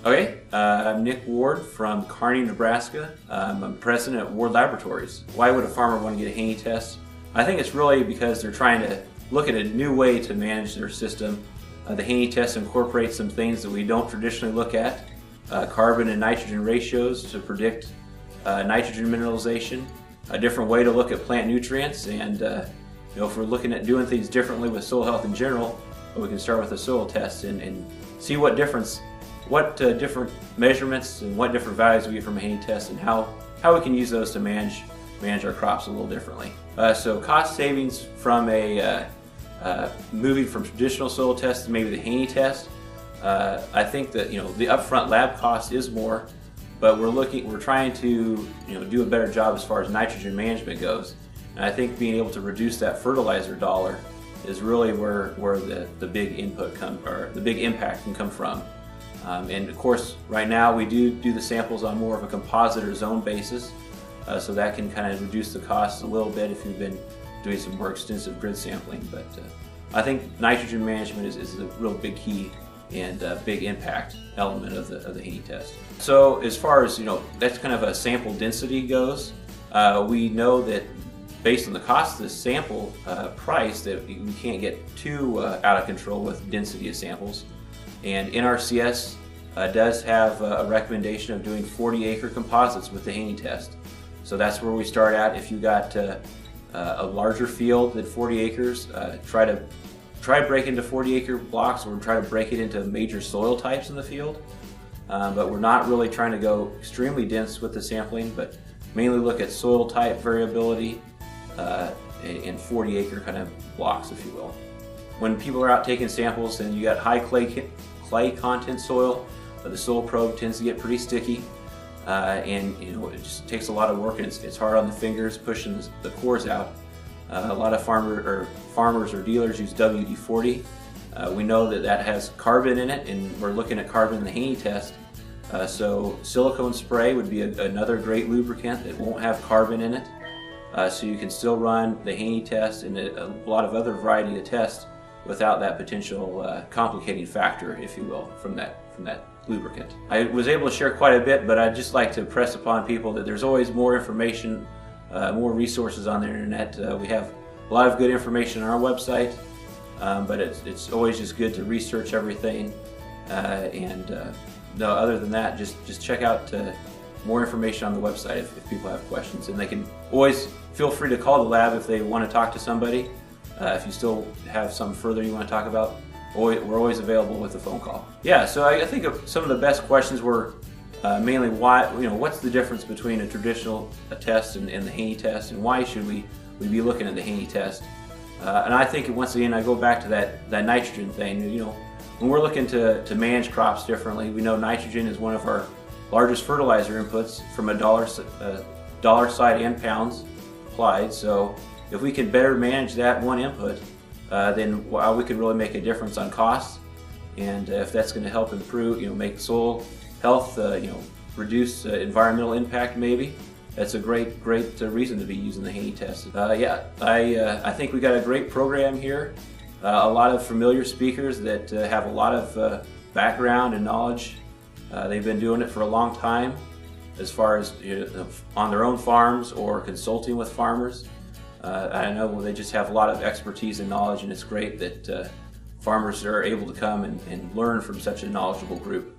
Okay, I'm Nick Ward from Kearney, Nebraska. I'm president at Ward Laboratories. Why would a farmer want to get a Haney test? I think it's really because they're trying to look at a new way to manage their system. The Haney test incorporates some things that we don't traditionally look at, carbon and nitrogen ratios to predict nitrogen mineralization, a different way to look at plant nutrients, and if we're looking at doing things differently with soil health in general, we can start with a soil test and see what difference, different measurements and what different values we get from a Haney test, and how we can use those to manage our crops a little differently. So cost savings from moving from traditional soil tests to maybe the Haney test. I think that the upfront lab cost is more, but we're trying to do a better job as far as nitrogen management goes. And I think being able to reduce that fertilizer dollar is really where the big the big impact can come from. And of course, right now we do the samples on more of a composite or zone basis, so that can kind of reduce the cost a little bit if you've been doing some more extensive grid sampling. But I think nitrogen management is a real big key and big impact element of the Haney test. So as far as that's kind of a sample density goes, we know that based on the cost of the sample price that we can't get too out of control with density of samples. And NRCS does have a recommendation of doing 40-acre composites with the Haney test. So that's where we start at. If you got a larger field than 40 acres, try to break into 40-acre blocks, or try to break it into major soil types in the field. But we're not really trying to go extremely dense with the sampling, but mainly look at soil type variability in 40-acre kind of blocks, if you will. When people are out taking samples and you got high clay content soil, the soil probe tends to get pretty sticky, and it just takes a lot of work, and it's hard on the fingers pushing the cores out. A lot of farmers or dealers use WD-40. We know that has carbon in it, and we're looking at carbon in the Haney test. So silicone spray would be another great lubricant that won't have carbon in it. So you can still run the Haney test and a lot of other variety of tests without that potential complicating factor, if you will, from that lubricant. I was able to share quite a bit, but I'd just like to press upon people that there's always more information, more resources on the internet. We have a lot of good information on our website, but it's always just good to research everything. No, other than that, just check out more information on the website if people have questions, and they can always feel free to call the lab if they want to talk to somebody. If you still have something further you want to talk about, we're always available with a phone call. Yeah, so I think some of the best questions were mainly what's the difference between a traditional test and the Haney test, and why should we be looking at the Haney test? And I think once again I go back to that nitrogen thing. When we're looking to manage crops differently, we know nitrogen is one of our largest fertilizer inputs from a dollar side and pounds applied. So if we can better manage that one input, then we could really make a difference on costs. And if that's going to help improve, make soil health, reduce environmental impact, maybe that's a great reason to be using the Haney test. Yeah, I think we got a great program here. A lot of familiar speakers that have a lot of background and knowledge. They've been doing it for a long time, as far as on their own farms or consulting with farmers. I know they just have a lot of expertise and knowledge, and it's great that farmers are able to come and learn from such a knowledgeable group.